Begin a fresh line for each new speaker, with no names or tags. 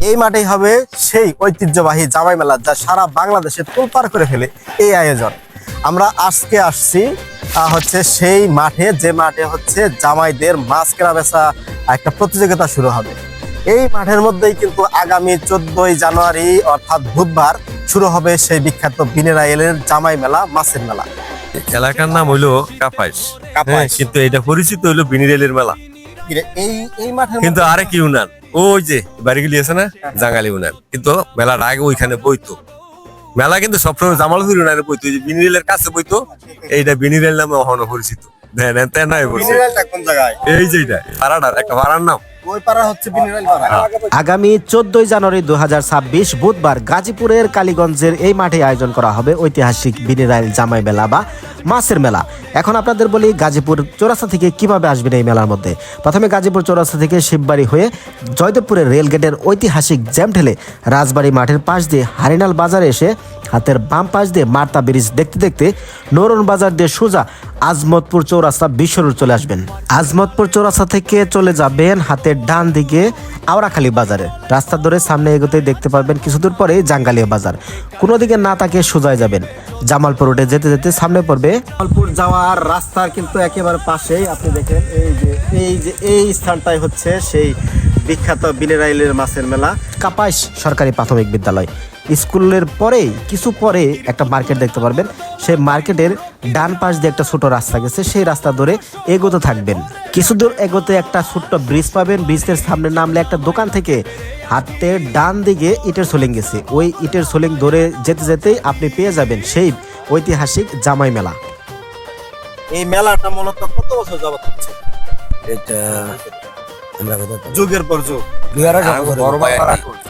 এই মাঠেই হবে সেই ঐতিহ্যবাহী জামাই মেলা, যা সারা বাংলাদেশে তোলপাড় করে ফেলে এই আয়োজন। আমরা আজকে আসছি হচ্ছে সেই মাঠে, যে মাঠে হচ্ছে জামাইদের মাছ কেনা বেচা একটা প্রতিযোগিতা শুরু হবে। এই মাঠের মধ্যেই কিন্তু আগামী 14ই জানুয়ারি অর্থাৎ বুধবার শুরু হবে সেই বিখ্যাত বিনেরাইলের জামাই মেলা, মাছের মেলা।
এলাকার নাম হইলো কাপাইশ, কিন্তু এটা পরিচিত হইলো বিনিরেলের মেলা।
এই এই মাঠের
কিন্তু আরেক ইউনিয়ন ওই যে বাড়িগুলি আছে না, জাঙ্গালি ইউনিয়ন, কিন্তু মেলার আগে ওইখানে বইতো। মেলা কিন্তু সবসময় জামালপুর ইউনিয়নে বইতো, ওই যে বিনিরেলের কাছে বইতো। এইটা বিনিরেল নামে এখনো পরিচিত।
বিনেরাইলটা কোন জায়গায়?
এই যে এটা পাড়াটার একটা পাড়ার নাম।
ওই পাড়া হচ্ছে বিনেরাইল পাড়া।
আগামী 14 জানুয়ারি 2026 বুধবার গাজীপুরের কালীগঞ্জের এই মাঠে আয়োজন করা হবে ঐতিহাসিক বিনেরাইল জামাই মেলা বা মাছের মেলা। এখন আপনাদের বলি গাজীপুর চৌরাস্তা থেকে কিভাবে আসবেন এই মেলার মধ্যে। প্রথমে গাজীপুর চৌরাস্তা থেকে শিববাড়ি হয়ে জয়দেবপুরের রেলগেটের ঐতিহাসিক জ্যাম ঠেলে রাজবাড়ি মাঠের পাশ দিয়ে হারিনাল বাজারে এসে হাতের বাম পাশ দিয়ে মার্তা ব্রিজ দেখতে দেখতে নরন বাজার দিয়ে সোজা আজমতপুর চৌরাস্তা বিশ্ব রোড চলে আসবেন। আজমতপুর চৌরাস্তা থেকে চলে যাবেন হাতের ডান দিকে আওড়াখালী বাজারে। রাস্তা ধরে সামনে এগোতে দেখতে পারবেন কিছু দূর পরে জাঙ্গালিয়া বাজার। কোনো দিকে না তাকিয়ে সোজায় যাবেন। জামালপুর রোডে যেতে যেতে সামনে পড়বে
জামালপুর যাওয়ার রাস্তার কিন্তু একেবারে পাশেই আপনি দেখেন এই স্থানটাই হচ্ছে সেই বিখ্যাত বিনেরাইলের মাছের মেলা।
কাপাইশ সরকারি প্রাথমিক বিদ্যালয় স্কুলের পরেই কিছু পরে একটা মার্কেট দেখতে পারবেন। সেই মার্কেটের ডান পাশ দিয়ে একটা ছোট রাস্তা গেছে, সেই রাস্তা ধরে এগোতে থাকবেন। কিছু দূর এগোতে একটা ছোট্ট ব্রিজ পাবেন। ব্রিজের সামনে নামলে একটা দোকান থেকে হাতের ডান দিকে ইটের সোলিং গেছে। ওই ইটের সোলিং ধরে যেতে যেতেই আপনি পেয়ে যাবেন সেই ঐতিহাসিক জামাই মেলা।
এই মেলাটা মূলত কত বছর যাবত হচ্ছে?
এটা আমরা
যুগের পর যুগ।
বড় ভাই